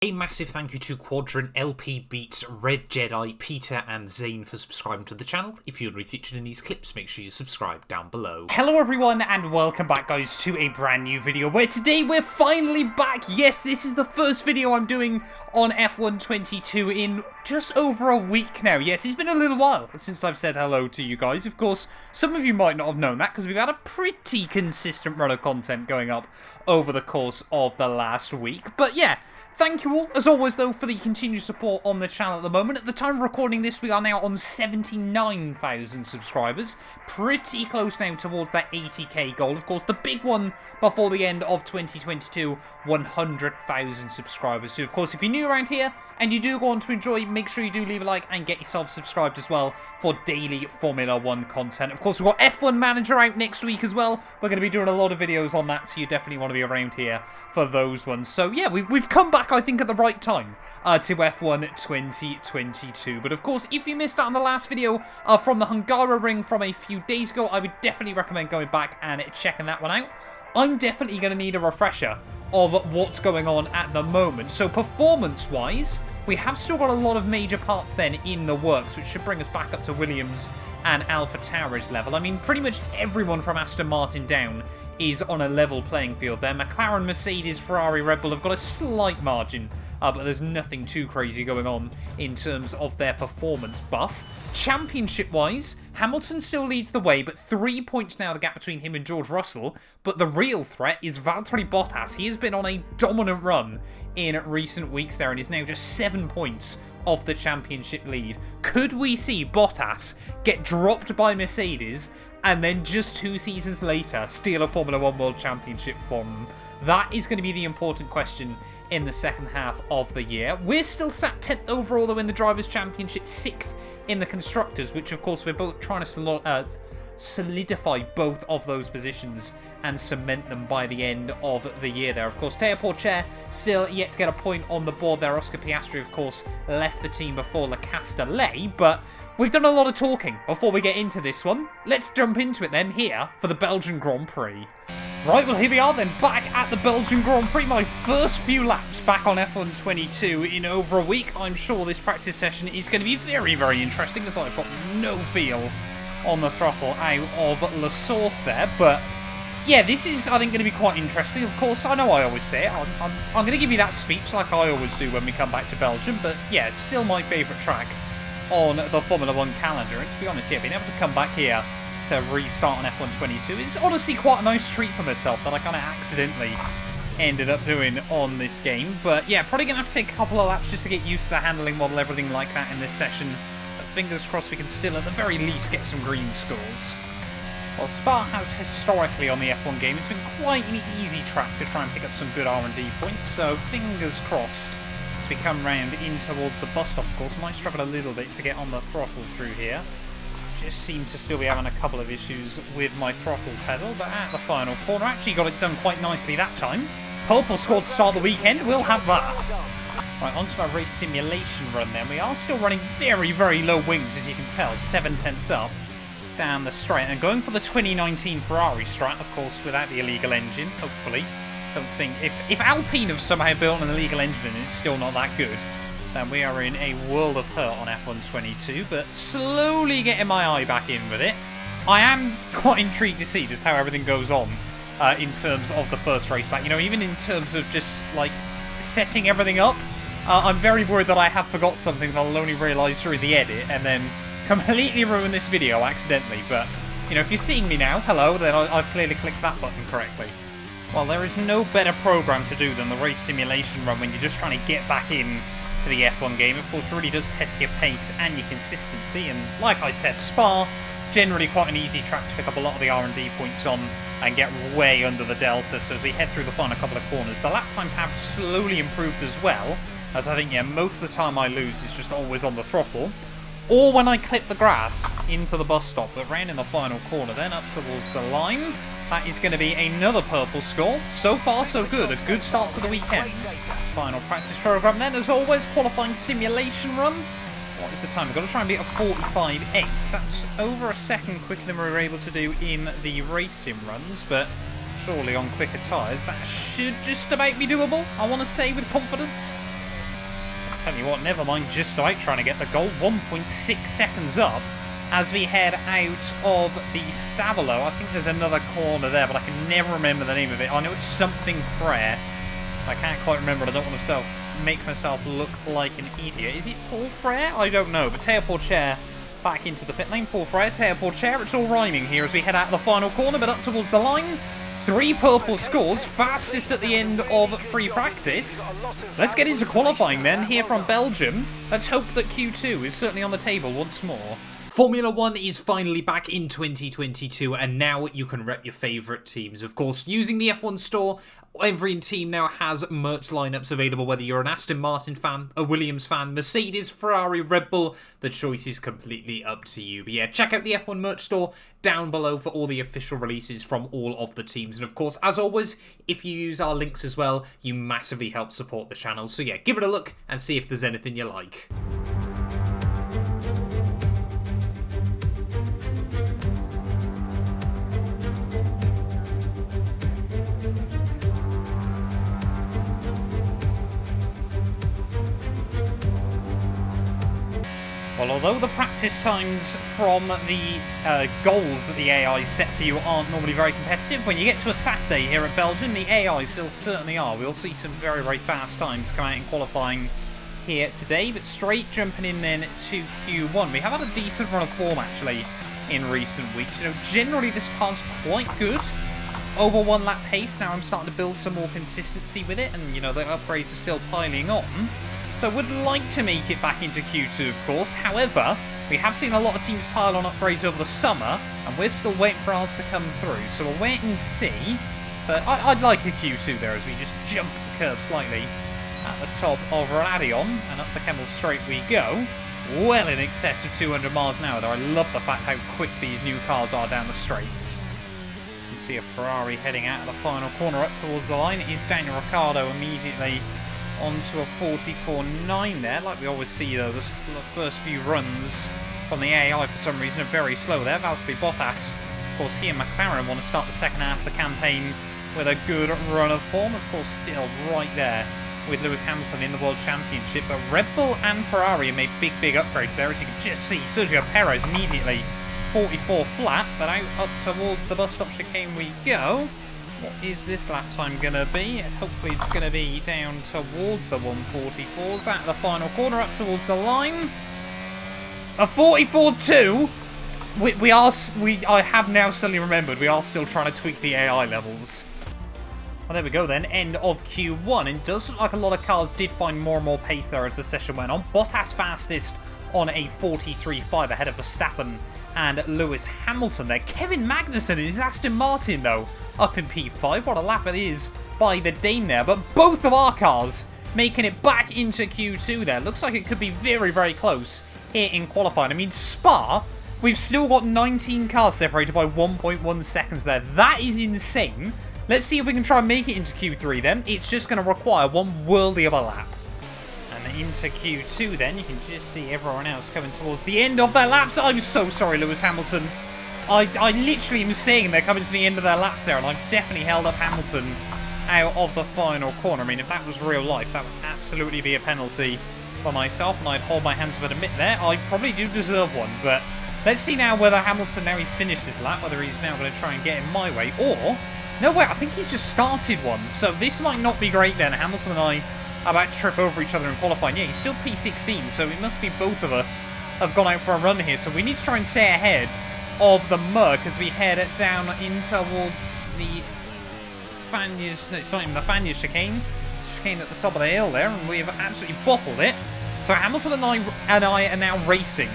A massive thank you to Quadrant, LP Beats, Red Jedi, Peter and Zane for subscribing to the channel. If you want to be featured in these clips, make sure you subscribe down below. Hello everyone and welcome back guys to a brand new video where today we're finally back. Yes, this is the first video I'm doing on F1 22 in just over a week now. Yes, it's been a little while since I've said hello to you guys. Of course, some of you might not have known that because we've had a pretty consistent run of content going up over the course of the last week. But yeah, thank you all, as always though, for the continued support on the channel at the moment. At the time of recording this, we are now on 79,000 subscribers. Pretty close now towards that 80k goal. Of course, the big one before the end of 2022, 100,000 subscribers. So of course, if you're new around here and you do go on to enjoy, make sure you do leave a like and get yourself subscribed as well for daily Formula 1 content. Of course, we've got F1 Manager out next week as well. We're going to be doing a lot of videos on that, so you definitely want to be around here for those ones. So yeah, we've come back, I think, at the right time to F1 2022. But of course, if you missed out on the last video from the Hungaroring from a few days ago, I would definitely recommend going back and checking that one out. I'm definitely going to need a refresher of what's going on at the moment. So performance-wise, we have still got a lot of major parts then in the works, which should bring us back up to Williams and AlphaTauri's level. I mean, pretty much everyone from Aston Martin down is on a level playing field there. McLaren, Mercedes, Ferrari, Red Bull have got a slight margin, but there's nothing too crazy going on in terms of their performance buff. Championship-wise, Hamilton still leads the way, but 3 points now the gap between him and George Russell. But the real threat is Valtteri Bottas. He has been on a dominant run in recent weeks there and is now just 7 points off the championship lead. Could we see Bottas get dropped by Mercedes and then just 2 seasons later steal a Formula 1 World Championship from them? That is going to be the important question in the second half of the year. We're still sat 10th overall though in the Drivers' Championship, 6th in the Constructors, which of course we're both trying to solidify both of those positions and cement them by the end of the year there. Of course, Teo Porcher still yet to get a point on the board there. Oscar Piastri, of course, left the team before Le Castellet, but we've done a lot of talking before we get into this one. Let's jump into it then here for the Belgian Grand Prix. Right, well, here we are then, back at the Belgian Grand Prix. My first few laps back on F1 22 in over a week. I'm sure this practice session is going to be very, very interesting, as I've got no feel on the throttle out of La Source there. But yeah, this is, I think, going to be quite interesting. Of course, I know I always say it. I'm going to give you that speech like I always do when we come back to Belgium. But yeah, it's still my favourite track on the Formula 1 calendar. And to be honest, yeah, being able to come back here to restart on F1 22 is honestly quite a nice treat for myself that I kind of accidentally ended up doing on this game. But yeah, probably going to have to take a couple of laps just to get used to the handling model, everything like that in this session. But fingers crossed we can still, at the very least, get some green scores. Well, Spa has historically on the F1 game, it's been quite an easy track to try and pick up some good R&D points, so fingers crossed as we come round in towards the bus stop. Of course, might struggle a little bit to get on the throttle through here. Just seem to still be having a couple of issues with my throttle pedal, but at the final corner, actually got it done quite nicely that time. Purple scored to start the weekend, we'll have that. Right, on to our race simulation run then. We are still running very, very low wings, as you can tell, 7/10 up down the straight, and going for the 2019 Ferrari strat, of course, without the illegal engine, hopefully. Don't think, if Alpine have somehow built an illegal engine and it's still not that good, then we are in a world of hurt on F1 22, but slowly getting my eye back in with it. I am quite intrigued to see just how everything goes on in terms of the first race back. You know, even in terms of just, like, setting everything up, I'm very worried that I have forgot something that I'll only realise through the edit and then completely ruin this video accidentally. But, you know, if you're seeing me now, hello, then I've clearly clicked that button correctly. Well, there is no better program to do than the race simulation run when you're just trying to get back in to the F1 game. Of course, really does test your pace and your consistency, and like I said, Spa, generally quite an easy track to pick up a lot of the R&D points on and get way under the delta. So as we head through the final couple of corners, the lap times have slowly improved as well, as I think, yeah, most of the time I lose is just always on the throttle, or when I clip the grass into the bus stop. But round in the final corner then, up towards the line, that is going to be another purple score. So far, so good. A good start to the weekend. Final practice program then, as always, qualifying simulation run. What is the time? We've got to try and beat a 45.8. That's over a second quicker than we were able to do in the race sim runs, but surely on quicker tyres that should just about be doable, I want to say with confidence. Tell you what, never mind just right trying to get the goal. 1.6 seconds up as we head out of the Stabilo. I think there's another corner there, but I can never remember the name of it. I know it's something Frere. I can't quite remember it. I don't want to make myself look like an idiot. Is it Paul Frere? I don't know, but Teo Porcher back into the pit lane. Paul Frere, Teo Porcher. It's all rhyming here as we head out of the final corner, but up towards the line. 3 purple scores, fastest at the end of free practice. Let's get into qualifying then, here from Belgium. Let's hope that Q2 is certainly on the table once more. Formula 1 is finally back in 2022, and now you can rep your favourite teams. Of course, using the F1 store, every team now has merch lineups available, whether you're an Aston Martin fan, a Williams fan, Mercedes, Ferrari, Red Bull, the choice is completely up to you. But yeah, check out the F1 merch store down below for all the official releases from all of the teams. And of course, as always, if you use our links as well, you massively help support the channel. So yeah, give it a look and see if there's anything you like. Well, although the practice times from the goals that the AI set for you aren't normally very competitive, when you get to a Saturday here at Belgium, the AI still certainly are. We'll see some very, very fast times come out in qualifying here today, but straight jumping in then to Q1. We have had a decent run of form, actually, in recent weeks. You know, generally this car's quite good. Over 1 lap pace. Now I'm starting to build some more consistency with it, and, you know, the upgrades are still piling on. So would like to make it back into Q2, of course. However, we have seen a lot of teams pile on upgrades over the summer, and we're still waiting for ours to come through. So we'll wait and see. But I'd like a Q2 there as we just jump the curb slightly at the top of Radion, and up the Kemmel Straight we go. Well in excess of 200 miles an hour, though. I love the fact how quick these new cars are down the straights. You see a Ferrari heading out of the final corner up towards the line. It is Daniel Ricciardo immediately onto a 44.9 there, like we always see though. The first few runs from the AI for some reason are very slow there. Valtteri Bottas, of course, he and McLaren want to start the second half of the campaign with a good run of form. Of course, still right there with Lewis Hamilton in the World Championship, but Red Bull and Ferrari made big upgrades there, as you can just see. Sergio Perez immediately 44 flat, but out up towards the bus stop chicane we go. What is this lap time going to be? Hopefully it's going to be down towards the 144s at the final corner, up towards the line. A 44.2. I have now suddenly remembered we are still trying to tweak the AI levels. Well, there we go then, end of Q1. It does look like a lot of cars did find more and more pace there as the session went on. Bottas fastest on a 43.5 ahead of Verstappen and Lewis Hamilton there. Kevin Magnussen in his Aston Martin though, up in P5. What a lap it is by the Dane there. But both of our cars making it back into Q2 there. Looks like it could be very, very close here in qualifying. I mean, Spa, we've still got 19 cars separated by 1.1 seconds there. That is insane. Let's see if we can try and make it into Q3 then. It's just going to require one worldly of a lap. And into Q2 then, you can just see everyone else coming towards the end of their laps. I'm so sorry, Lewis Hamilton. I literally am seeing they're coming to the end of their laps there, and I've definitely held up Hamilton out of the final corner. I mean, if that was real life, that would absolutely be a penalty for myself, and I'd hold my hands up and admit there, I probably do deserve one. But let's see now whether Hamilton, now he's finished his lap, whether he's now going to try and get in my way, or... No, wait, I think he's just started one, so this might not be great then. Hamilton and I are about to trip over each other in qualifying. Yeah, he's still P16, so it must be both of us have gone out for a run here, so we need to try and stay ahead of the Merc as we head down in towards the Fanyas. No, it's not even the Fanyas chicane. It's a chicane at the top of the hill there, and we have absolutely bottled it. So Hamilton and I are now racing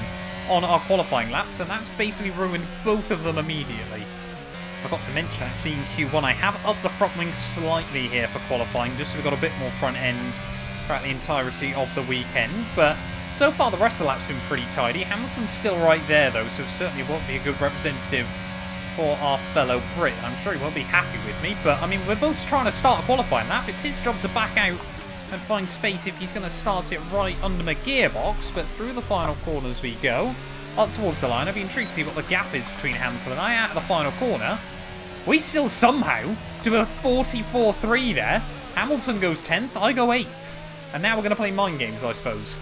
on our qualifying laps, and that's basically ruined both of them immediately. Forgot to mention, actually, in Q1, I have upped the front wing slightly here for qualifying, just so we've got a bit more front end throughout the entirety of the weekend. But so far, the rest of the lap's been pretty tidy. Hamilton's still right there, though, so certainly won't be a good representative for our fellow Brit. I'm sure he won't be happy with me, but, I mean, we're both trying to start a qualifying lap. It's his job to back out and find space if he's going to start it right under my gearbox, but through the final corners we go. Up towards the line. I'd be intrigued to see what the gap is between Hamilton and I out of the final corner. We still somehow do a 44.3 there. Hamilton goes 10th, I go 8th. And now we're going to play mind games, I suppose.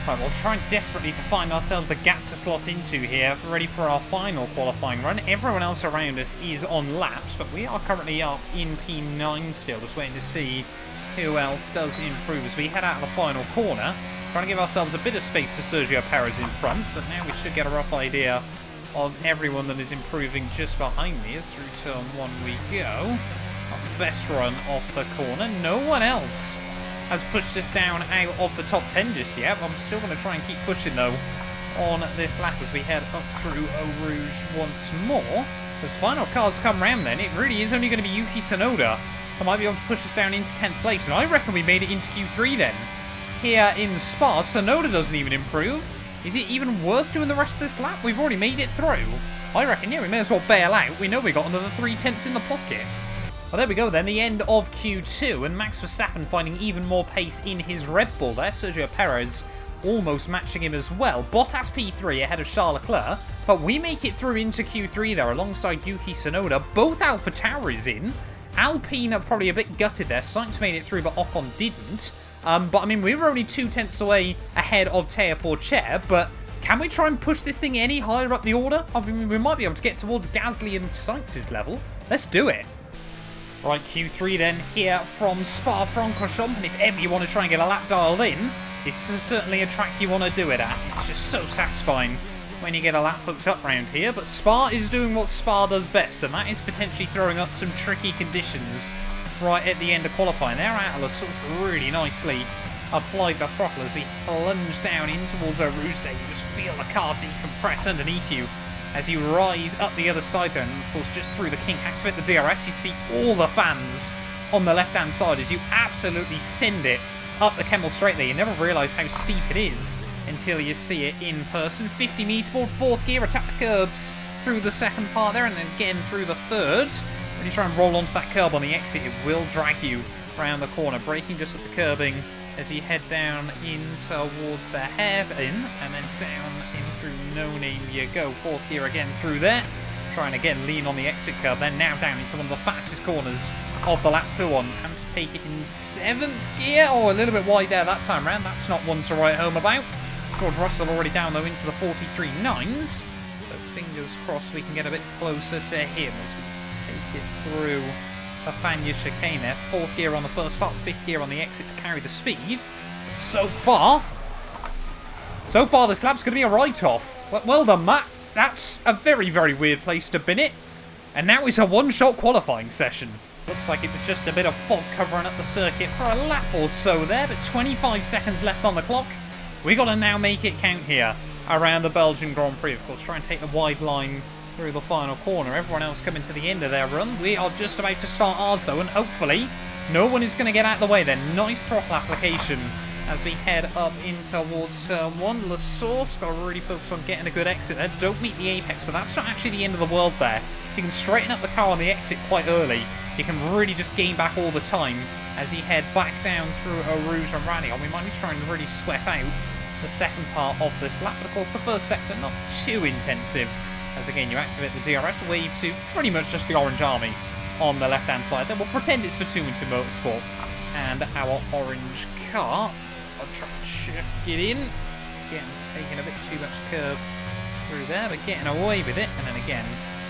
Right, we'll try desperately to find ourselves a gap to slot into here, ready for our final qualifying run. Everyone else around us is on laps, but we are currently up in P9 still, just waiting to see who else does improve as we head out of the final corner. Trying to give ourselves a bit of space to Sergio Perez in front, but now we should get a rough idea of everyone that is improving just behind me as through turn 1 we go. Our best run off the corner. No one else has pushed us down out of the top 10 just yet. I'm still going to try and keep pushing though on this lap as we head up through Eau Rouge once more. As final cars come round then, it really is only going to be Yuki Tsunoda that might be able to push us down into 10th place. And I reckon we made it into Q3 then. Here in Spa, Tsunoda doesn't even improve. Is it even worth doing the rest of this lap? We've already made it through. I reckon, yeah, we may as well bail out. We know we got another 3/10 in the pocket. Well, there we go then, the end of Q2, and Max Verstappen finding even more pace in his Red Bull there. Sergio Perez almost matching him as well. Bottas P3 ahead of Charles Leclerc, but we make it through into Q3 there alongside Yuki Tsunoda. Both AlphaTauri's in. Alpine are probably a bit gutted there. Sainz made it through, but Ocon didn't. But I mean, we were only 2/10 away ahead of Teo Porcher, but can we try and push this thing any higher up the order? I mean, we might be able to get towards Gasly and Sainz's level. Let's do it. Right, Q3 then, here from Spa-Francorchamps, and if ever you want to try and get a lap dialed in, this is certainly a track you want to do it at. It's just so satisfying when you get a lap hooked up round here, but Spa is doing what Spa does best, and that is potentially throwing up some tricky conditions right at the end of qualifying. There, Atlas really nicely applied the throttle as we plunge down in towards Eau Rouge there. You just feel the car decompress underneath you as you rise up the other side there, and of course just through the kink, activate the DRS, you see all the fans on the left hand side as you absolutely send it up the Kemmel Straight there. You never realise how steep it is until you see it in person. 50 metre board, 4th gear, attack the curbs through the second part there, and then again through the 3rd. When you try and roll onto that curb on the exit, it will drag you around the corner, braking just at the curbing as you head down in towards the hairpin, and then down in through No Name you go. 4th gear again through there, trying again lean on the exit curb, then now down into one of the fastest corners of the lap P1, and to take it in 7th gear. Oh, a little bit wide there that time round. That's not one to write home about. George Russell already down though into the 43.9s, so fingers crossed we can get a bit closer to him as we take it through the Fania chicane there. 4th gear on the first part, 5th gear on the exit to carry the speed. So far this lap's going to be a write-off. Well done, Matt. That's a very, very weird place to bin it. And now it's a one-shot qualifying session. Looks like it was just a bit of fog covering up the circuit for a lap or so there, but 25 seconds left on the clock. We got to now make it count here around the Belgian Grand Prix. Of course, try and take the wide line through the final corner. Everyone else coming to the end of their run. We are just about to start ours though, and hopefully no one is going to get out of the way then. Nice throttle application as we head up in towards turn 1. La Source got to really focus on getting a good exit there. Don't meet the apex, but that's not actually the end of the world there. If you can straighten up the car on the exit quite early, you can really just gain back all the time as you head back down through Eau Rouge and Rally. We might be trying to really sweat out the second part of this lap, but of course the first sector not too intensive, as again you activate the DRS, wave to pretty much just the orange army on the left hand side. Then we'll pretend it's for 2 into Motorsport, and our orange car, I'll try to check it in, taking a bit too much curb through there, but getting away with it, and then again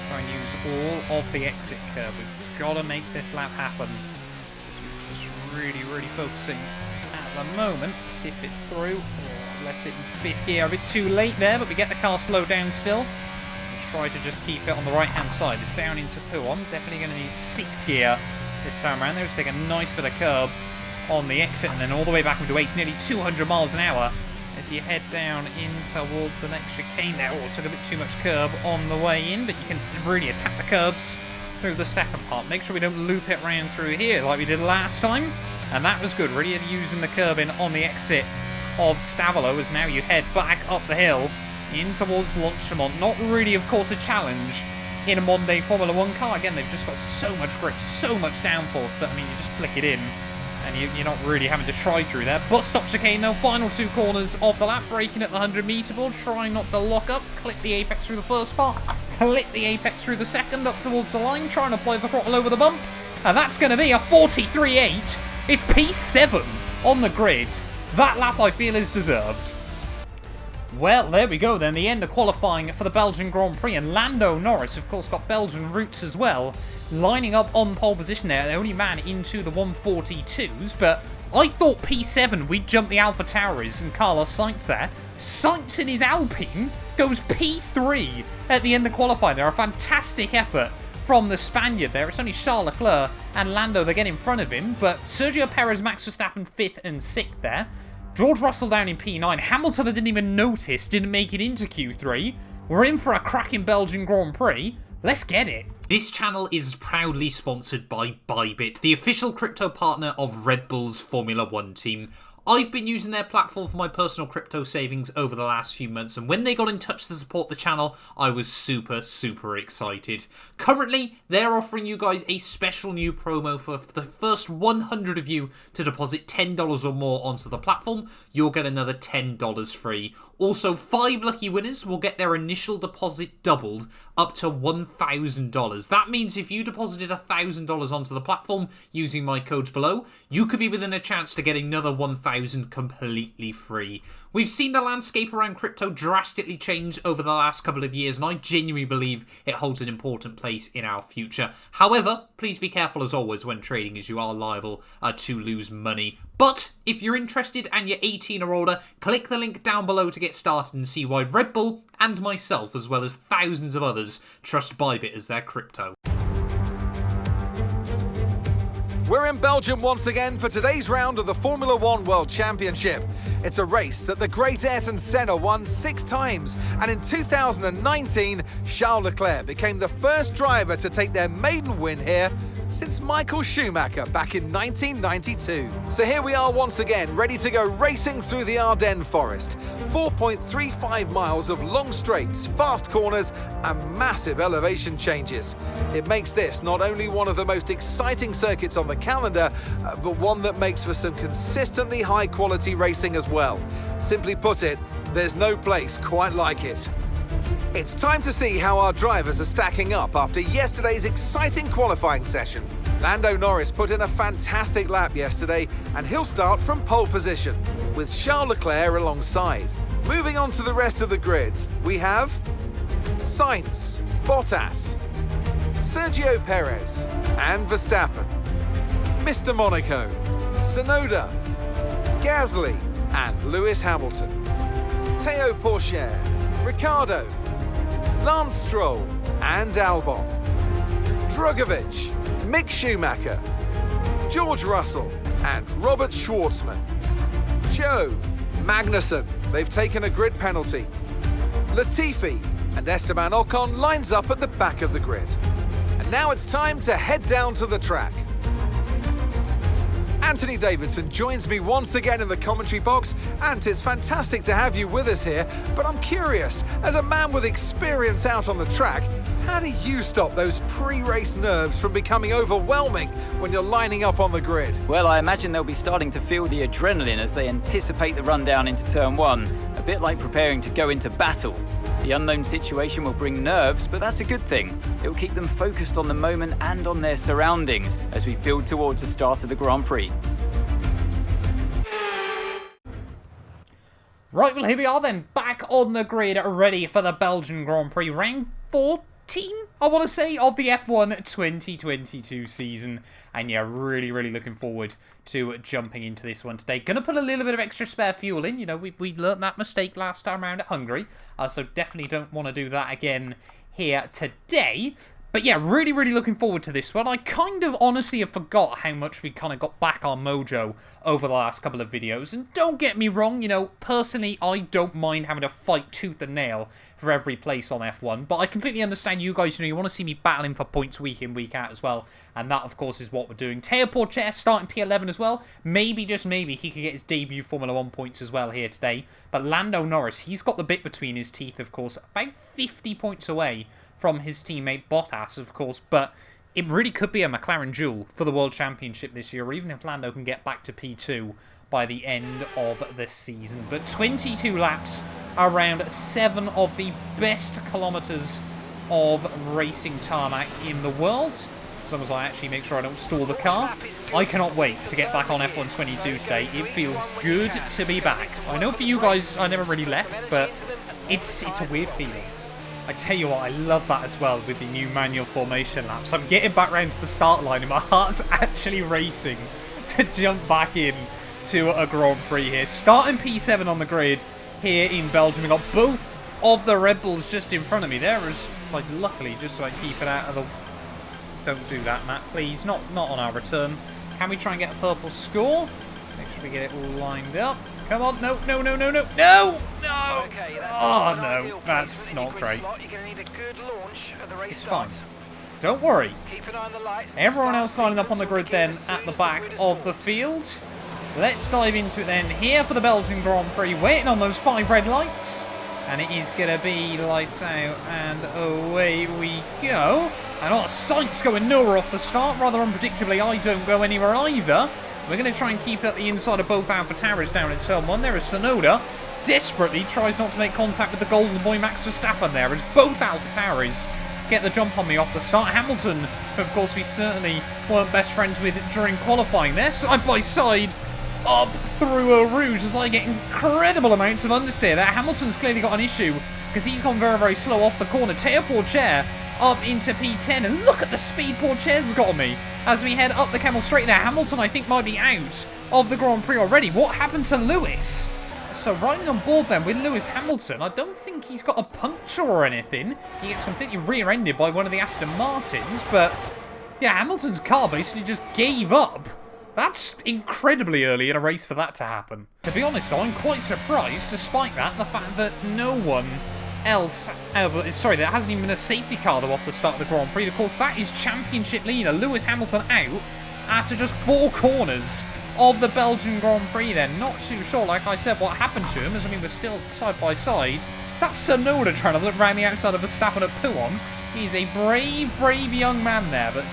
try and use all of the exit curb. We've got to make this lap happen, we're just really focusing at the moment. Tip it through. Left it in 5th gear, a bit too late there, but we get the car slowed down still. Try to just keep it on the right hand side. It's down into P1. Definitely going to need 6th gear this time around. There's take a nice bit of curb on the exit, and then all the way back into 8, nearly 200 miles an hour as you head down in towards the next chicane there. Oh, took a bit too much curb on the way in, but you can really attack the curbs through the second part. Make sure we don't loop it round through here like we did last time, and that was good. Really using the curb in on the exit of Stavolo as now you head back up the hill in towards Blanchemont. Not really, of course, a challenge in a modern day Formula 1 car. Again, they've just got so much grip, so much downforce that, I mean, you just flick it in and you're not really having to try through there. Bus stop chicane though, final 2 corners of the lap, braking at the 100 metre board, trying not to lock up, clip the apex through the first part, clip the apex through the second, up towards the line, trying to apply the throttle over the bump, and that's going to be a 43.8. It's P7. on the grid. That lap, I feel, is deserved. Well, there we go then, the end of qualifying for the Belgian Grand Prix, and Lando Norris, of course, got Belgian roots as well, lining up on pole position there, the only man into the 142s, but I thought P7 we'd jump the Alpha Tauris and Carlos Sainz there. Sainz in his Alpine goes P3 at the end of qualifying there, a fantastic effort from the Spaniard there. It's only Charles Leclerc and Lando that get in front of him, but Sergio Perez, Max Verstappen 5th and 6th there. George Russell down in P9. Hamilton, I didn't even notice, didn't make it into Q3. We're in for a cracking Belgian Grand Prix. Let's get it. This channel is proudly sponsored by Bybit, the official crypto partner of Red Bull's Formula 1 team. I've been using their platform for my personal crypto savings over the last few months, and when they got in touch to support the channel, I was super excited. Currently, they're offering you guys a special new promo for the first 100 of you to deposit $10 or more onto the platform. You'll get another $10 free. Also, 5 lucky winners will get their initial deposit doubled up to $1,000. That means if you deposited $1,000 onto the platform using my codes below, you could be within a chance to get another $1,000 completely free. We've seen the landscape around crypto drastically change over the last couple of years, and I genuinely believe it holds an important place in our future. However, please be careful as always when trading, as you are liable to lose money. But if you're interested and you're 18 or older, click the link down below to get started and see why Red Bull and myself, as well as thousands of others, trust Bybit as their crypto. We're in Belgium once again for today's round of the Formula 1 World Championship. It's a race that the great Ayrton Senna won 6 times, and in 2019, Charles Leclerc became the first driver to take their maiden win here since Michael Schumacher back in 1992. So here we are once again, ready to go racing through the Ardennes forest. 4.35 miles of long straights, fast corners and massive elevation changes. It makes this not only one of the most exciting circuits on the calendar, but one that makes for some consistently high quality racing as well. Simply put it, there's no place quite like it. It's time to see how our drivers are stacking up after yesterday's exciting qualifying session. Lando Norris put in a fantastic lap yesterday, and he'll start from pole position, with Charles Leclerc alongside. Moving on to the rest of the grid, we have Sainz, Bottas, Sergio Perez and Verstappen, Mr. Monaco, Tsunoda, Gasly and Lewis Hamilton, Théo Pourchaire, Ricciardo, Lance Stroll and Albon, Drugovich, Mick Schumacher, George Russell and Robert Schwartzman, Joe, Magnussen, they've taken a grid penalty, Latifi and Esteban Ocon lines up at the back of the grid. And now it's time to head down to the track. Anthony Davidson joins me once again in the commentary box, and it's fantastic to have you with us here, but I'm curious, as a man with experience out on the track, how do you stop those pre-race nerves from becoming overwhelming when you're lining up on the grid? Well, I imagine they'll be starting to feel the adrenaline as they anticipate the run down into turn 1, a bit like preparing to go into battle. The unknown situation will bring nerves, but that's a good thing. It will keep them focused on the moment and on their surroundings as we build towards the start of the Grand Prix. Right, well, here we are then, back on the grid, ready for the Belgian Grand Prix, round 14, I want to say, of the F1 2022 season. And yeah, really looking forward to jumping into this one today. Gonna put a little bit of extra spare fuel in. You know, we learnt that mistake last time around at Hungary, so definitely don't want to do that again here today. But yeah, really looking forward to this one. I kind of honestly have forgot how much we kind of got back our mojo over the last couple of videos. And don't get me wrong, you know, personally, I don't mind having to fight tooth and nail for every place on F1. But I completely understand you guys, you know, you want to see me battling for points week in, week out as well. And that, of course, is what we're doing. Théo Pourchaire starting P11 as well. Maybe, just maybe, he could get his debut Formula 1 points as well here today. But Lando Norris, he's got the bit between his teeth, of course, about 50 points away from his teammate Bottas, of course, but it really could be a McLaren duel for the World Championship this year, or even if Lando can get back to P2 by the end of the season. But 22 laps, around 7 of the best kilometres of racing tarmac in the world. as long as I actually make sure I don't stall the car. I cannot wait to get back on F122 today. It feels good to be back. I know for you guys, I never really left, but it's a weird feeling. I tell you what, I love that as well with the new manual formation laps. I'm getting back round to the start line and my heart's actually racing to jump back in to a Grand Prix here. Starting P7 on the grid here in Belgium. We've got both of the Red Bulls just in front of me. There is, like, luckily, just to like keep it out of the... Don't do that, Matt, please. Not on our return. Can we try and get a purple score? Make sure we get it all lined up. Come on, no, no, no, no, no, no, no! Okay, oh, no, that's not great. It's fine. Don't worry. Everyone else lining up on the grid then at the back of the field. Let's dive into it then here for the Belgian Grand Prix. Waiting on those 5 red lights. And it is going to be lights out and away we go. And our sights going nowhere off the start. Rather unpredictably, I don't go anywhere either. We're going to try and keep it at the inside of both AlphaTauris down in turn 1. There is Tsunoda. Desperately tries not to make contact with the golden boy Max Verstappen there as both AlphaTauris get the jump on me off the start. Hamilton, who of course we certainly weren't best friends with during qualifying there, side by side up through a rouge as I get incredible amounts of understeer there. Hamilton's clearly got an issue because he's gone very, very slow off the corner. Teo Pourchaire up into P10 and look at the speed Pourchaire's got on me as we head up the Camel Straight there. Hamilton, I think, might be out of the Grand Prix already. What happened to Lewis? So riding on board then with Lewis Hamilton, I don't think he's got a puncture or anything. He gets completely rear-ended by one of the Aston Martins, but yeah, Hamilton's car basically just gave up. That's incredibly early in a race for that to happen. To be honest though, I'm quite surprised, despite that, the fact that no one else sorry, there hasn't even been a safety car though off the start of the Grand Prix. Of course, that is championship leader Lewis Hamilton out after just 4 corners of the Belgian Grand Prix then. Not too sure, like I said, what happened to him, as I mean, we're still side by side. Is that Tsunoda trying to look around the outside of Verstappen at Pouon? He's a brave, brave young man there, but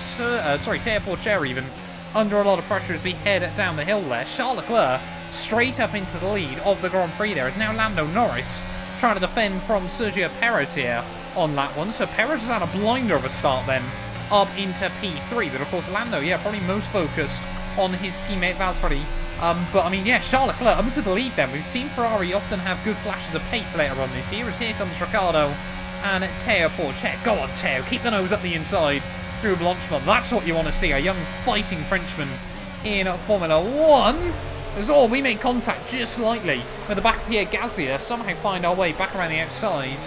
sorry, Teo Pourchaire even under a lot of pressure as we head down the hill there. Charles Leclerc straight up into the lead of the Grand Prix there. Is now Lando Norris trying to defend from Sergio Perez here on that one. So Perez has had a blinder of a start then up into P3. But of course Lando, yeah, probably most focused on his teammate Valtteri. But I mean, yeah, Charles Leclerc up into the lead then. We've seen Ferrari often have good flashes of pace later on this year. As here comes Ricciardo and Teo Pourchaire. Go on, Teo, keep the nose up the inside through Blanchimont. That's what you want to see, a young fighting Frenchman in Formula 1. As all, we make contact just slightly with the back of Pierre Gasly. Somehow find our way back around the outside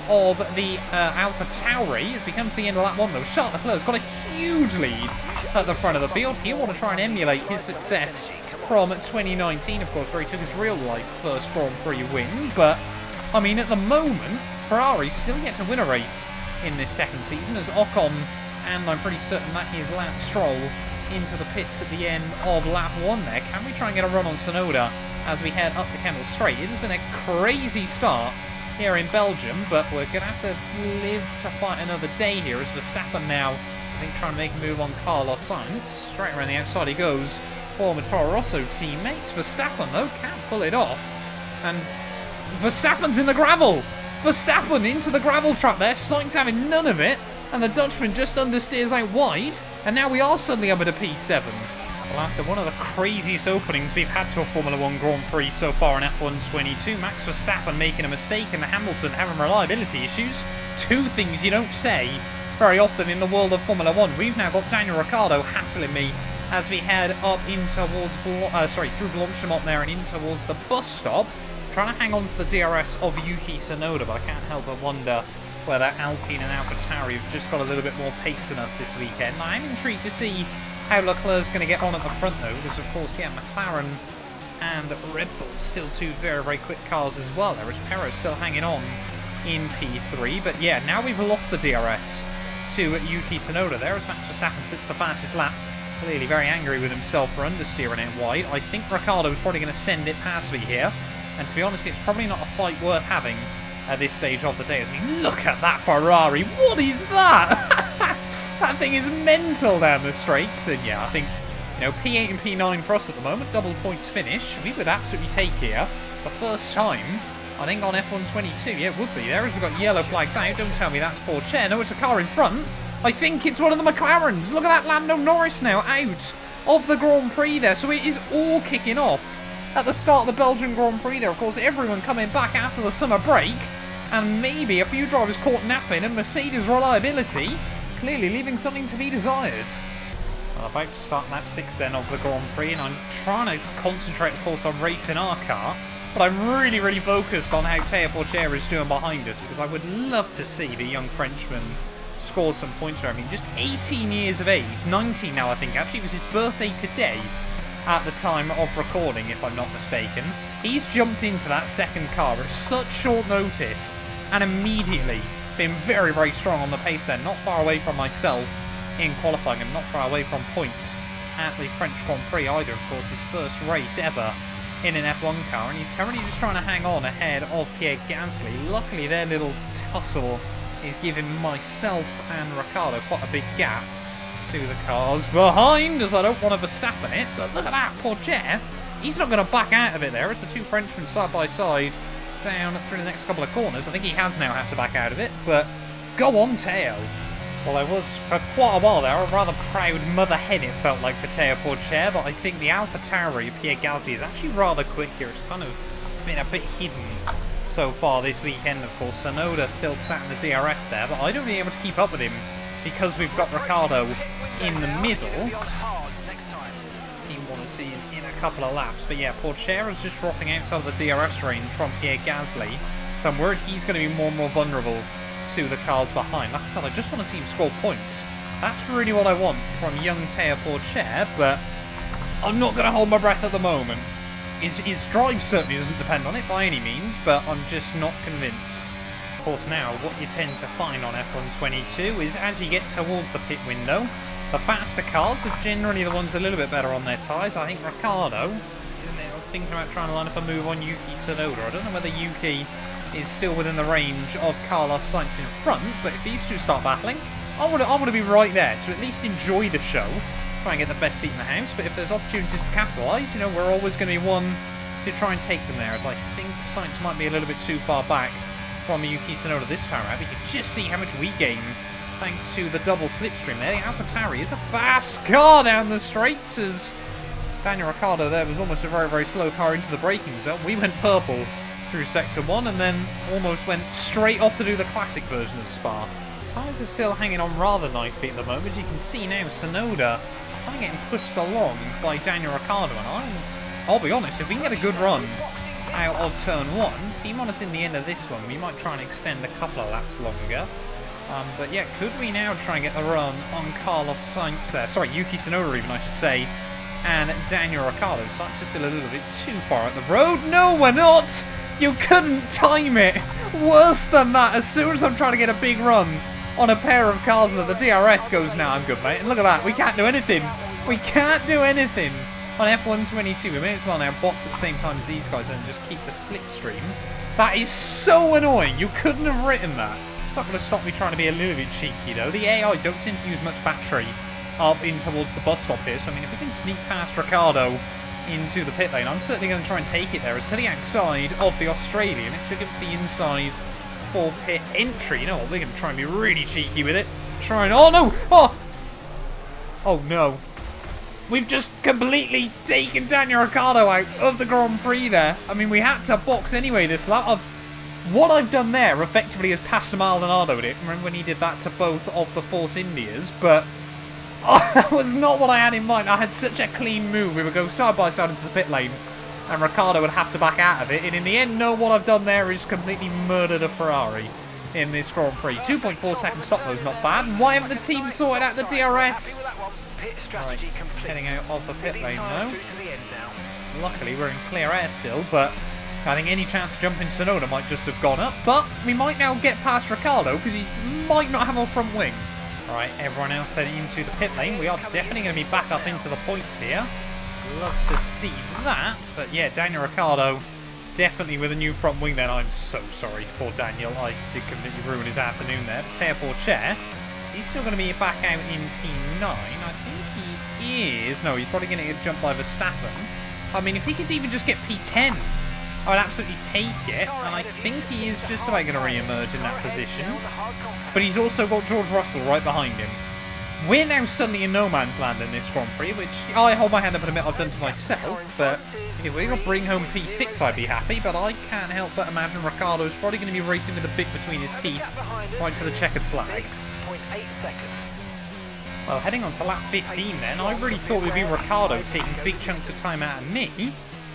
of the AlphaTauri as we come to the end of lap 1 though. Charles Leclerc's got a huge lead at the front of the field. He'll want to try and emulate his success from 2019, of course, where he took his real-life first Grand Prix win. But, I mean, at the moment, Ferrari still yet to win a race in this second season as Ocon, and I'm pretty certain that is Lance Stroll, into the pits at the end of lap 1 there. Can we try and get a run on Tsunoda as we head up the Camel Straight? It has been a crazy start here in Belgium, but we're going to have to live to fight another day here as Verstappen now, I think, trying to make a move on Carlos Sainz. Straight around the outside he goes. Former Toro Rosso teammates. Verstappen, though, can't pull it off. And Verstappen's in the gravel! Verstappen into the gravel trap there. Sainz having none of it. And the Dutchman just understeers out wide. And now we are suddenly up at a P7. Well, after one of the craziest openings we've had to a Formula 1 Grand Prix so far in F1 22, Max Verstappen making a mistake and Hamilton having reliability issues. 2 things you don't say very often in the world of Formula 1. We've now got Daniel Ricciardo hassling me as we head up in towards, through Blanchimont there and in towards the bus stop. Trying to hang on to the DRS of Yuki Tsunoda, but I can't help but wonder whether Alpine and AlphaTauri have just got a little bit more pace than us this weekend. I'm intrigued to see how Leclerc's going to get on at the front though, because of course, yeah, McLaren and Red Bull still 2 very, very quick cars as well. There is Perez still hanging on in P3, but yeah, now we've lost the DRS to Yuki Tsunoda there as Max Verstappen sits the fastest lap, clearly very angry with himself for understeering it wide. I think Ricciardo's probably going to send it past me here, and to be honest, it's probably not a fight worth having at this stage of the day. I mean, look at that Ferrari. What is that? That thing is mental down the straights. And yeah, I think, you know, P8 and P9 for us at the moment, double points finish, we would absolutely take here. The first time, I think, on F1 22. Yeah, it would be there as we've got yellow flags out. Don't tell me that's Pourchaire. No, it's a car in front. I think it's one of the McLarens. Look at that Lando Norris now out of the Grand Prix there. So it is all kicking off at the start of the Belgian Grand Prix there. Of course, everyone coming back after the summer break. And maybe a few drivers caught napping, and Mercedes' reliability clearly leaving something to be desired. Well, about to start lap 6 then of the Grand Prix, and I'm trying to concentrate, of course, on racing our car. But I'm really, really focused on how Théo Pourchaire is doing behind us, because I would love to see the young Frenchman score some points here. I mean, just 18 years of age, 19 now I think, actually it was his birthday today at the time of recording, if I'm not mistaken. He's jumped into that second car at such short notice and immediately been very, very strong on the pace there. Not far away from myself in qualifying and not far away from points at the French Grand Prix either. Of course, his first race ever in an F1 car, and he's currently just trying to hang on ahead of Pierre Gasly. Luckily, their little tussle is giving myself and Ricciardo quite a big gap to the cars behind, as I don't want to Verstappen it. But look at that, Pourchaire. He's not going to back out of it there. It's the two Frenchmen side by side down through the next couple of corners. I think he has now had to back out of it, but go on, Théo. Well, I was, for quite a while there, a rather proud mother hen it felt like for Théo Pourchaire, but I think the AlphaTauri, Pierre Gasly, is actually rather quick here. It's kind of been a bit hidden so far this weekend, of course. Sonoda still sat in the DRS there, but I don't really able to keep up with him because we've got Ricciardo in the middle. Team want to see him in a couple of laps, but yeah, Pourchaire is just dropping outside of the DRS range from Pierre Gasly, so I'm worried he's going to be more and more vulnerable to the cars behind. Like I said, I just want to see him score points. That's really what I want from young Théo Pourchaire, but I'm not going to hold my breath at the moment. His drive certainly doesn't depend on it by any means, but I'm just not convinced. Of course, now what you tend to find on F1 22 is as you get towards the pit window, the faster cars are generally the ones a little bit better on their tyres. I think Ricciardo is thinking about trying to line up a move on Yuki Tsunoda. I don't know whether Yuki is still within the range of Carlos Sainz in front, but if these two start battling, I want to be right there to at least enjoy the show, try and get the best seat in the house. But if there's opportunities to capitalise, you know, we're always going to be one to try and take them there, as I think Sainz might be a little bit too far back from Yuki Tsunoda this time around. You can just see how much we gain thanks to the double slipstream there. The AlphaTauri is a fast car down the straights, as Daniel Ricciardo there was almost a very, very slow car into the braking zone. We went purple through Sector 1 and then almost went straight off to do the classic version of Spa. Tyres are still hanging on rather nicely at the moment. As you can see now, Tsunoda kind of getting pushed along by Daniel Ricciardo, and I'll be honest, if we can get a good run out of Turn 1, Team Honest in the end of this one, we might try and extend a couple of laps longer. But yeah, could we now try and get the run on Carlos Sainz there? Sorry, Yuki Tsunoda even, I should say, and Daniel Ricciardo. Sainz is still a little bit too far at the road. No, we're not! You couldn't time it! Worse than that, as soon as I'm trying to get a big run on a pair of cars that the DRS goes, now I'm good, mate. And look at that, we can't do anything. We can't do anything on F1 22. We may as well now box at the same time as these guys and just keep the slipstream. That is so annoying. You couldn't have written that. It's not going to stop me trying to be a little bit cheeky, though. The AI don't tend to use much battery up in towards the bus stop here, so I mean, if we can sneak past Ricciardo into the pit lane, I'm certainly going to try and take it there. It's to the outside of the Australian. It should give us the inside for pit entry. You know what, we're going to try and be really cheeky with it. Oh no! Oh no. We've just completely taken Daniel Ricciardo out of the Grand Prix there. I mean, we had to box anyway this lap. What I've done there effectively is Pastor Maldonado did. Remember when he did that to both of the Force Indias? But that was not what I had in mind. I had such a clean move. We would go side by side into the pit lane, and Ricciardo would have to back out of it. And in the end, no, what I've done there is completely murdered a Ferrari in this Grand Prix. 2.4 second stop though is not bad. And why haven't the team sorted out the DRS? Right, heading out of the pit lane now. Luckily, we're in clear air still, but I think any chance to jump in Tsunoda might just have gone up. But we might now get past Ricciardo because he might not have a front wing. Alright, everyone else heading into the pit lane. We are definitely going to be back up into the points here. Love to see that. But yeah, Daniel Ricciardo definitely with a new front wing then. I'm so sorry for Daniel. I did completely ruin his afternoon there. Théo Pourchaire. Is he still going to be back out in P9? I think he is. No, he's probably going to get jumped by Verstappen. I mean, if he could even just get P10, I would absolutely take it, and I think he is just about going to re-emerge in that position. But he's also got George Russell right behind him. We're now suddenly in no man's land in this Grand Prix, which I hold my hand up and admit I've done to myself, but if we could bring home P6 I'd be happy, but I can't help but imagine Ricciardo's probably going to be racing with a bit between his teeth right to the checkered flag. Well, heading on to lap 15 then, I really thought it would be Ricciardo taking big chunks of time out of me.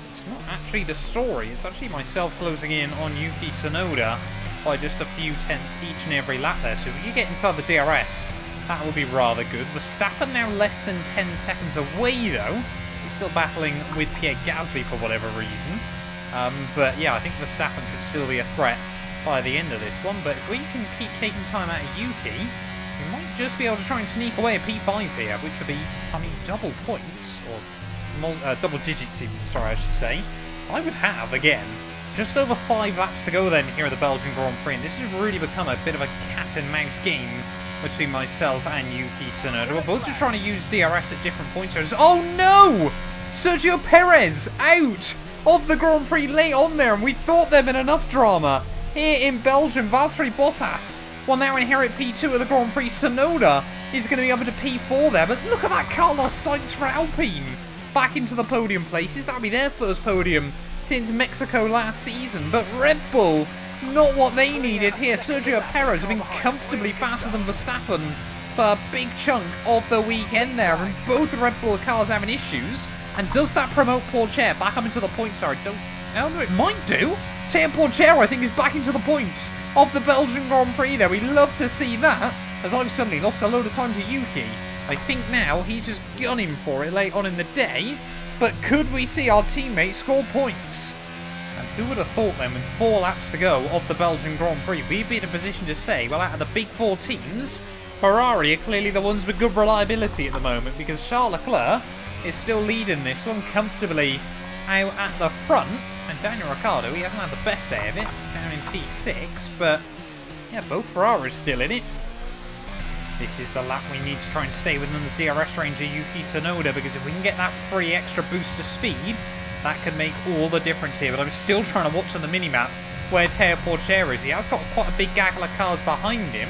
It's not actually the story, it's actually myself closing in on Yuki Tsunoda by just a few tenths each and every lap there, so if you get inside the DRS, that will be rather good. Verstappen now less than 10 seconds away though. He's still battling with Pierre Gasly for whatever reason. But yeah, I think Verstappen could still be a threat by the end of this one. But if we can keep taking time out of Yuki, we might just be able to try and sneak away a P5 here, which would be, I mean, double points, or double digits even, sorry I should say. I would have, again, just over 5 laps to go then here at the Belgian Grand Prix, and this has really become a bit of a cat and mouse game between myself and Yuki Tsunoda. We're both just trying to use DRS at different points. Oh no! Sergio Perez out of the Grand Prix late on there, and we thought there'd been enough drama here in Belgium. Valtteri Bottas will now inherit P2 of the Grand Prix. Tsunoda is going to be up into P4 there, but look at that, Carlos Sainz for Alpine back into the podium places. That'll be their first podium since Mexico last season, but Red Bull, not what they needed here. Sergio Perez has been comfortably faster than Verstappen for a big chunk of the weekend there, and both Red Bull cars having issues. And does that promote Pourchaire back up into the points? I don't know, it might do. Teo Pourchaire, I think, is back into the points of the Belgian Grand Prix there. We love to see that, as I've suddenly lost a load of time to Yuki. I think now he's just gunning for it late on in the day, but could we see our teammate score points? And who would have thought then, with 4 laps to go of the Belgian Grand Prix, we'd be in a position to say, well, out of the big 4 teams, Ferrari are clearly the ones with good reliability at the moment, because Charles Leclerc is still leading this one comfortably out at the front, and Daniel Ricciardo, he hasn't had the best day of it, down in P6, but yeah, both Ferraris still in it. This is the lap we need to try and stay within the DRS range of Yuki Tsunoda, because if we can get that free extra boost of speed, that could make all the difference here. But I'm still trying to watch on the minimap where Teo Pourchaire is. He has got quite a big gaggle of cars behind him,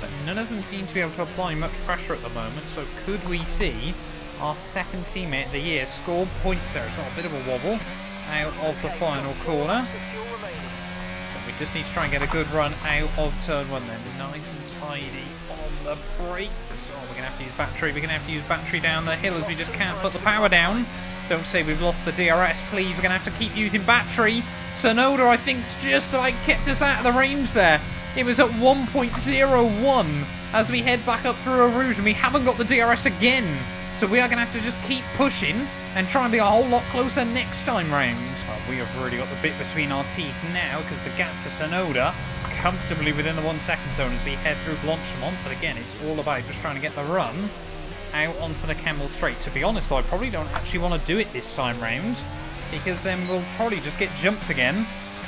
but none of them seem to be able to apply much pressure at the moment. So could we see our second teammate of the year score points there? It's got a bit of a wobble out of the final corner. But we just need to try and get a good run out of turn 1 then. Nice and tidy on the brakes. Oh, we're going to have to use battery. We're going to have to use battery down the hill as we just can't put the power down. Don't say we've lost the DRS, please. We're going to have to keep using battery. Tsunoda, I think, just like kept us out of the range there. It was at 1.01 as we head back up through Eau Rouge, and we haven't got the DRS again. So we are going to have to just keep pushing and try and be a whole lot closer next time round. Well, we have really got the bit between our teeth now, because the gap to Tsunoda comfortably within the 1 second zone as we head through Blanchimont. But again, it's all about just trying to get the run out onto the Camel Straight. To be honest though, I probably don't actually want to do it this time round, because then we'll probably just get jumped again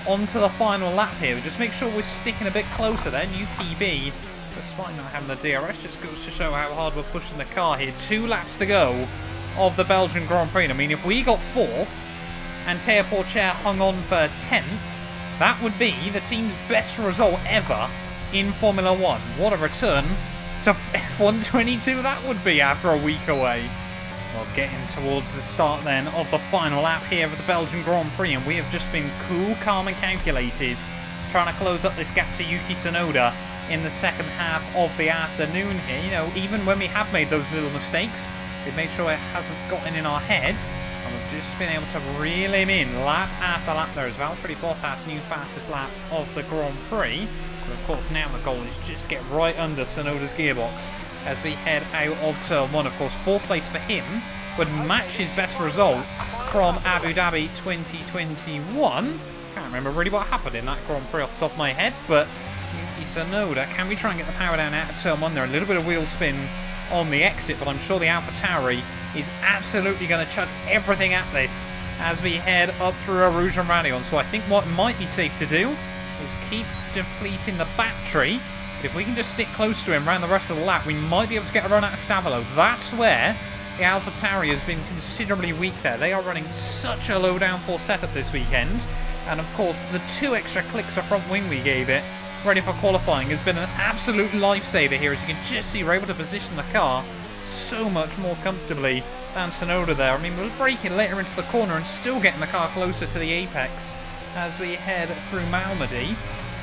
onto the final lap here. Just make sure we're sticking a bit closer then. UPB, despite not having the DRS, just goes to show how hard we're pushing the car here. 2 laps to go of the Belgian Grand Prix. I mean, if we got 4th and Teo Pourchaire hung on for 10th, that would be the team's best result ever in Formula 1. What a return to F1 22 that would be after a week away. Well, getting towards the start then of the final lap here of the Belgian Grand Prix, and we have just been cool, calm and calculated, trying to close up this gap to Yuki Tsunoda in the second half of the afternoon here. You know, even when we have made those little mistakes, we've made sure it hasn't gotten in our heads, and we've just been able to reel him in lap after lap. There is Valtteri Bottas' new fastest lap of the Grand Prix. But of course now the goal is just get right under Tsunoda's gearbox as we head out of turn 1. Of course, 4th place for him would match his best result from Abu Dhabi 2021. Can't remember really what happened in that Grand Prix off the top of my head, but Yuki Tsunoda, can we try and get the power down out of turn 1 there? A little bit of wheel spin on the exit, but I'm sure the AlphaTauri is absolutely going to chuck everything at this as we head up through Eau Rouge and Rayon. So I think what might be safe to do is keep depleting the battery. If we can just stick close to him around the rest of the lap, we might be able to get a run out of Stavolo. That's where the AlphaTauri has been considerably weak there. They are running such a low downforce setup this weekend. And of course, the 2 extra clicks of front wing we gave it, ready for qualifying, has been an absolute lifesaver here. As you can just see, we're able to position the car so much more comfortably than Tsunoda there. I mean, we'll break it later into the corner and still getting the car closer to the apex as we head through Malmedy.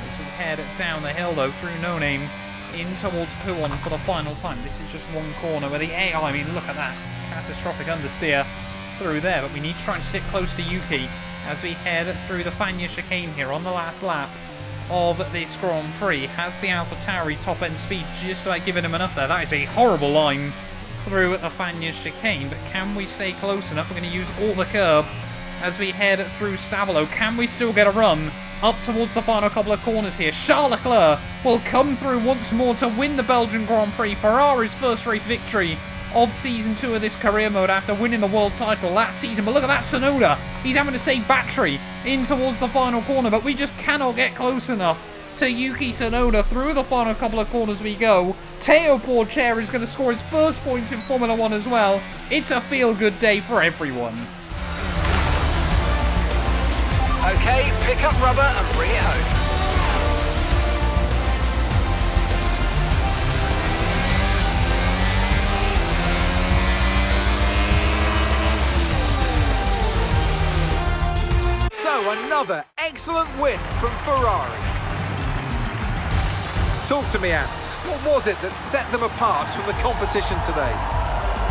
As we head down the hill, though, through No Name, in towards Puon for the final time. This is just one corner where the AI, I mean, look at that. Catastrophic understeer through there, but we need to try and stick close to Yuki as we head through the Fanya chicane here on the last lap of this Grand Prix. Has the AlphaTauri top end speed just about giving him enough there? That is a horrible line through the Fanya chicane, but can we stay close enough? We're going to use all the curb as we head through Stavolo. Can we still get a run up towards the final couple of corners here? Charles Leclerc will come through once more to win the Belgian Grand Prix. Ferrari's first race victory of Season 2 of this career mode after winning the world title last season. But look at that Tsunoda. He's having to save battery in towards the final corner, but we just cannot get close enough to Yuki Tsunoda. Through the final couple of corners we go. Teo Porcher is going to score his first points in Formula 1 as well. It's a feel-good day for everyone. Okay, pick up rubber and bring it home. So another excellent win from Ferrari. Talk to me, Ants. What was it that set them apart from the competition today?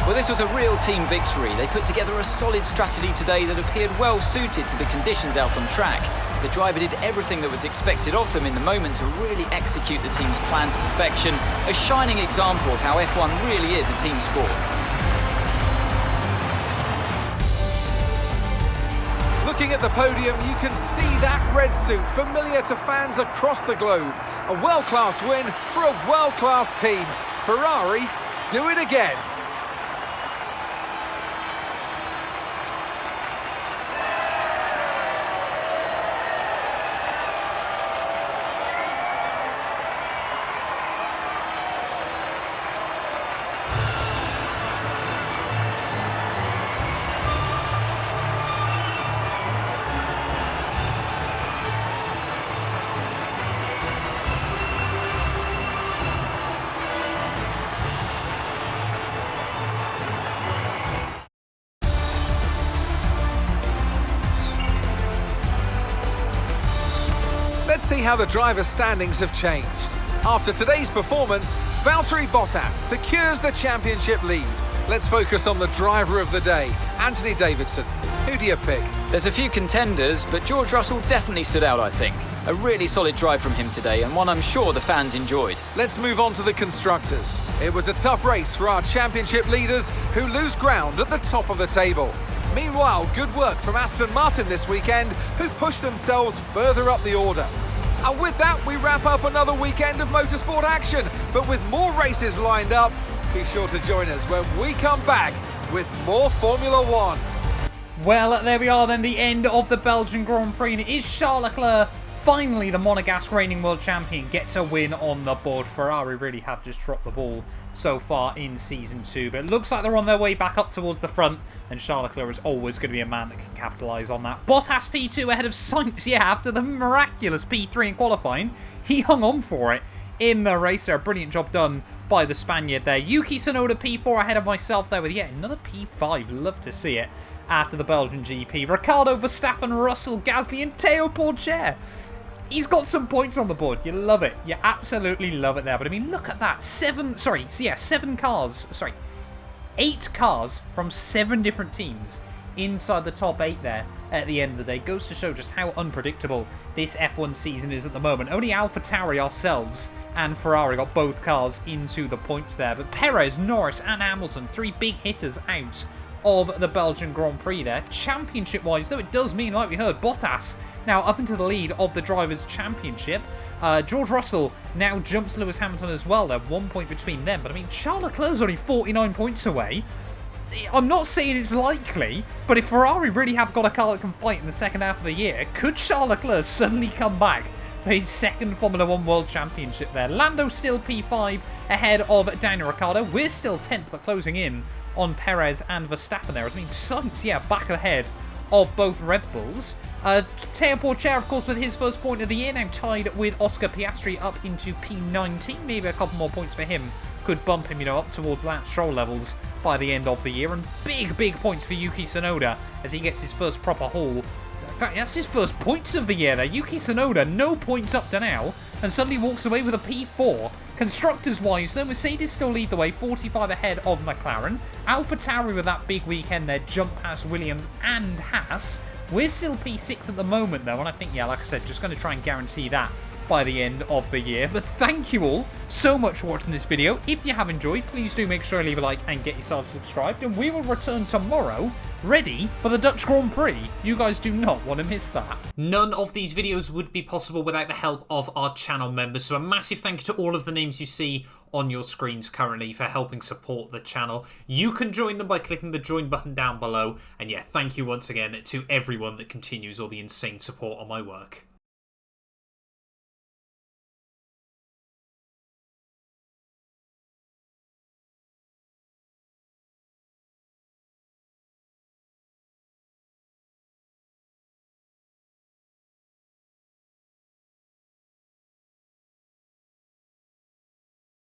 Well, this was a real team victory. They put together a solid strategy today that appeared well suited to the conditions out on track. The driver did everything that was expected of them in the moment to really execute the team's plan to perfection. A shining example of how F1 really is a team sport. Looking at the podium, you can see that red suit familiar to fans across the globe. A world-class win for a world-class team. Ferrari do it again. Let's see how the driver standings have changed. After today's performance, Valtteri Bottas secures the championship lead. Let's focus on the driver of the day, Anthony Davidson. Who do you pick? There's a few contenders, but George Russell definitely stood out, I think. A really solid drive from him today, and one I'm sure the fans enjoyed. Let's move on to the constructors. It was a tough race for our championship leaders, who lose ground at the top of the table. Meanwhile, good work from Aston Martin this weekend, who pushed themselves further up the order. And with that, we wrap up another weekend of motorsport action. But with more races lined up, be sure to join us when we come back with more Formula 1. Well, there we are then, the end of the Belgian Grand Prix. And it is Charles Leclerc, finally the Monegasque reigning world champion, gets a win on the board. Ferrari really have just dropped the ball so far in Season 2. But it looks like they're on their way back up towards the front. And Charles Leclerc is always going to be a man that can capitalise on that. Bottas P2 ahead of Sainz, yeah, after the miraculous P3 in qualifying. He hung on for it in the race there. Brilliant job done by the Spaniard there. Yuki Tsunoda P4 ahead of myself there with, yeah, another P5. Love to see it after the Belgian GP. Ricardo, Verstappen, Russell, Gasly and Teo Porcher. He's got some points on the board. You love it. You absolutely love it there. But I mean, look at that. 8 cars from 7 different teams inside the top 8 there at the end of the day. Goes to show just how unpredictable this F1 season is at the moment. Only AlphaTauri ourselves and Ferrari got both cars into the points there. But Perez, Norris and Hamilton, 3 big hitters out of the Belgian Grand Prix there. Championship-wise, though, it does mean, like we heard, Bottas now up into the lead of the Drivers' Championship. George Russell now jumps Lewis Hamilton as well. They're 1 point between them. But, I mean, Charles Leclerc's only 49 points away. I'm not saying it's likely, but if Ferrari really have got a car that can fight in the second half of the year, could Charles Leclerc suddenly come back for his second Formula 1 World Championship there? Lando still P5 ahead of Daniel Ricciardo. We're still 10th, but closing in on Perez and Verstappen there. I mean, Sainz, yeah, back ahead of both Red Bulls. Teo Porcher, of course, with his first point of the year, now tied with Oscar Piastri up into P19. Maybe a couple more points for him could bump him, up towards Lance Stroll levels by the end of the year. And big points for Yuki Tsunoda as he gets his first proper haul. In fact, that's his first points of the year there. Yuki Tsunoda, no points up to now, and suddenly walks away with a P4. Constructors-wise, though, Mercedes still lead the way, 45 ahead of McLaren. AlphaTauri with that big weekend there, jump past Williams and Haas. We're still P6 at the moment, though, and I think, yeah, like I said, just going to try and guarantee that by the end of the year. But thank you all so much for watching this video. If you have enjoyed, please do make sure to leave a like and get yourself subscribed, and we will return tomorrow ready for the Dutch Grand Prix. You guys do not want to miss that. None of these videos would be possible without the help of our channel members, so a massive thank you to all of the names you see on your screens currently for helping support the channel. You can join them by clicking the join button down below, and yeah, thank you once again to everyone that continues all the insane support on my work.